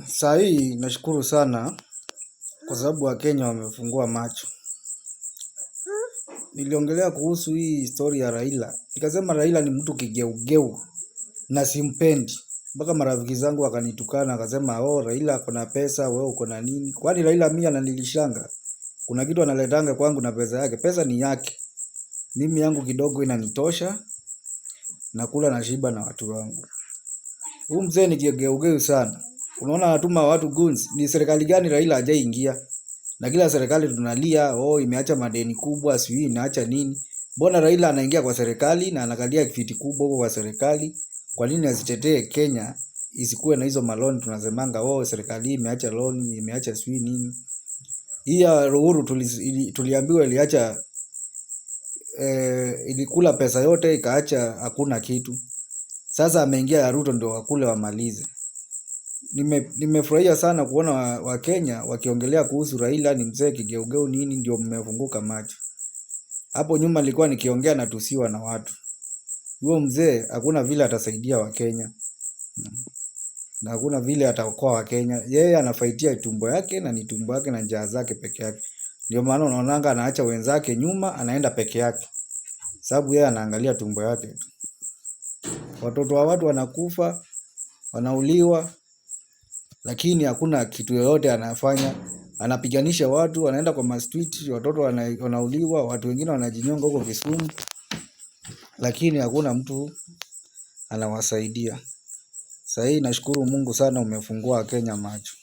Saa hii nashukuru sana kwa sababu Wakenya wamefungua macho. Niliongelea kuhusu hii story ya Raila. Nikasema Raila ni mtu kigeugeu na simpendi. Mpaka marafiki zangu wakanitukana wakasema Raila ako na pesa, wewe uko na nini? Kwani Raila mimi ananilishanga? Kuna kitu analetanga kwangu na pesa yake. Pesa ni yake. Mimi yangu kidogo inanitosha, nakula na shiba na watu wangu. Huyu mzee ni kigeugeu sana. Unaona anatuma watu goons. Ni serikali gani Raila hajaingia? Na kila serikali tunalia, imeacha madeni kubwa, sijui inaacha nini. Mbona Raila anaingia kwa serikali na anakalia kiti kubwa huko kwa serikali? Kwa nini asitetee Kenya isikuwe na hizo maloni tunasemanga serikali imeacha loan, imeacha sijui nini. Hii ya Uhuru tuliambiwa iliacha ilikula pesa yote ikaacha hakuna kitu. Sasa ameingia ya Ruto ndio wakule wamalize. Nimefurahia sana kuona Wakenya wakiongelea kuhusu Raila ni mzee kigeugeu nini, ndio mmefunguka macho. Hapo nyuma nilikuwa nikiongea na tusiwa na watu. Huyo mzee hakuna vile atasaidia Wakenya. Na hakuna vile ataokoa Wakenya. Yeye anafaitia tumbo yake na ni tumbo yake na njaa zake peke yake. Ndio maana unaonanga anaacha wenzake nyuma, anaenda peke yake. Sababu yeye anaangalia tumbo yake tu. Watoto wa watu wanakufa, wanauliwa, lakini hakuna kitu yoyote anafanya. Anapiganisha watu, anaenda kwa street, watoto wanauliwa, watu wengine wanajinyonga huko Kisumu, lakini hakuna mtu anawasaidia. Sasa hii nashukuru Mungu sana umefungua Kenya macho.